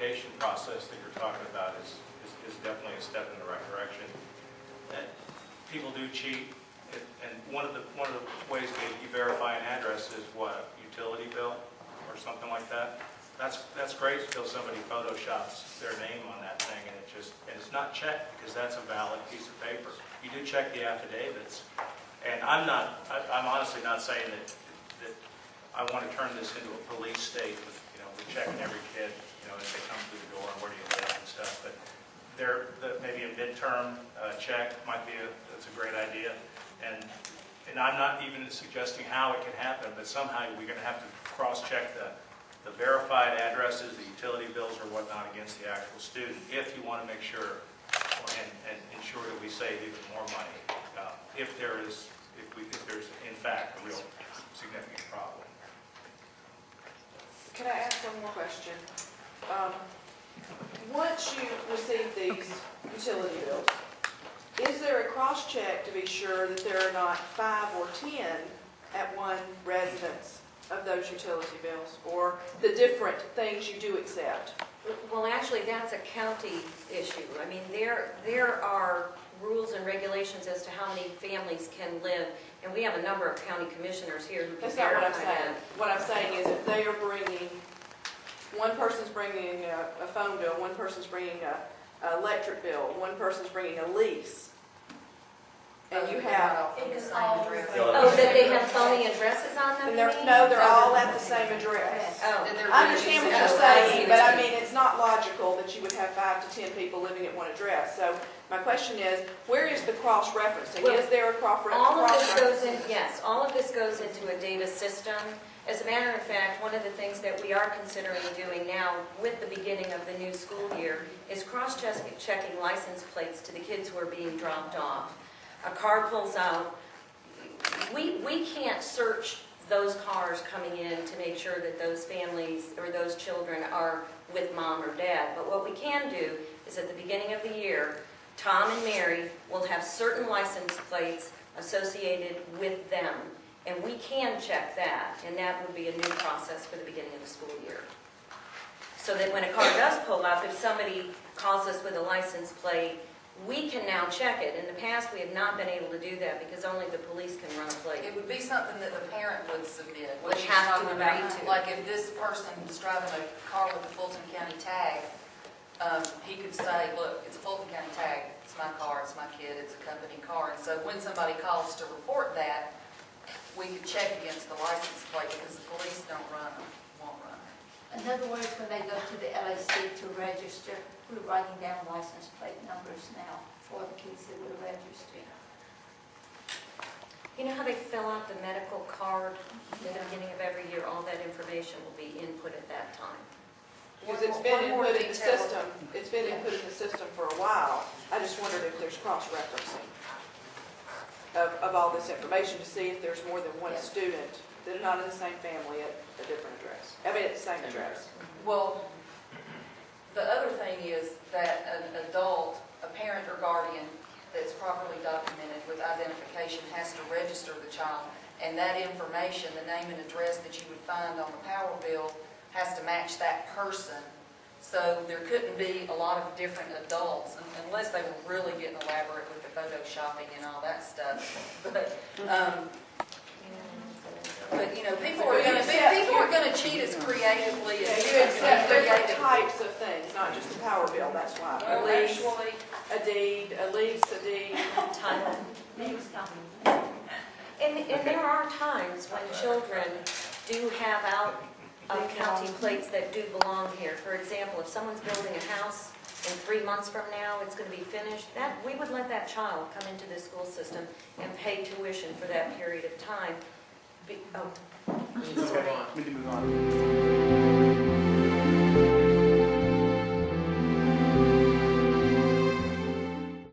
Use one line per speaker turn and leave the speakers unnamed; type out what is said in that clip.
verification process that you're talking about is definitely a step in the right direction. And people do cheat, and one of the ways that you verify an address is what, a utility bill or something like that. That's great until somebody photoshops their name on that thing, and it's not checked because that's a valid piece of paper. You do check the affidavits, and I'm honestly not saying that I want to turn this into a police state with, we're checking every kid, as they come through the door and where do you live and stuff. But maybe a midterm check might be that's a great idea. And I'm not even suggesting how it can happen, but somehow we're going to have to cross-check the verified addresses, the utility bills or whatnot against the actual student if you want to make sure and ensure that we save even more money if there's in fact a real significant problem.
Can I ask one more question? Once you receive these utility bills, is there a cross-check to be sure that there are not 5 or 10 at one residence of those utility bills, or the different things you do accept?
Well, actually, that's a county issue. I mean, there are rules and regulations as to how many families can live, and we have a number of county commissioners here who can verify that. That's not what I'm saying.
What I'm saying is if they are bringing, one person's bringing a phone bill, one person's bringing an electric bill, one person's bringing a lease, and you have...
the same address. Oh, that they have phony addresses on them?
No, they're all at the same address.
Oh.
I understand what you're saying, but I mean, it's not logical that you would have 5 to 10 people living at one address. So my question is, where is the cross-referencing?
Well,
is there a cross-referencing?
All of this goes in, yes, all of this goes into a data system. As a matter of fact, one of the things that we are considering doing now with the beginning of the new school year is cross-checking license plates to the kids who are being dropped off. A car pulls out. We can't search those cars coming in to make sure that those families or those children are with mom or dad. But what we can do is at the beginning of the year, Tom and Mary will have certain license plates associated with them. And we can check that, and that would be a new process for the beginning of the school year. So that when a car does pull up, if somebody calls us with a license plate, we can now check it. In the past, we have not been able to do that because only the police can run a plate.
It would be something that the parent would submit.
Would have to agree to.
Like if this person is driving a car with a Fulton County tag, he could say, look, it's a Fulton County tag, it's my car, it's my kid, it's a company car. And so when somebody calls to report that, we could check against the license plate because the police won't run them.
In other words, when they go to the LAC to register, we're writing down license plate numbers now for the kids that we're registering.
You know how they fill out the medical card at the beginning of every year? All that information will be input at that time.
Because it's been input in the system. It's been input in the system for a while. I just wondered if there's cross-referencing of all this information to see if there's more than one student that are not in the same family at a different address. I mean, at the same address.
Well, the other thing is that an adult, a parent or guardian that's properly documented with identification has to register the child, and that information, the name and address that you would find on the power bill, has to match that person. So there couldn't be a lot of different adults unless they were really getting elaborate with the photoshopping and all that stuff. But you know, people are going to cheat as creatively as
you accept different types of things, not just the power bill. That's why a lease, a deed, a lease, a deed,
title. And there are times when children do have out of county plates that do belong here. For example, if someone's building a house and 3 months from now it's going to be finished, we would let that child come into the school system and pay tuition for that period of time.
We need to move on.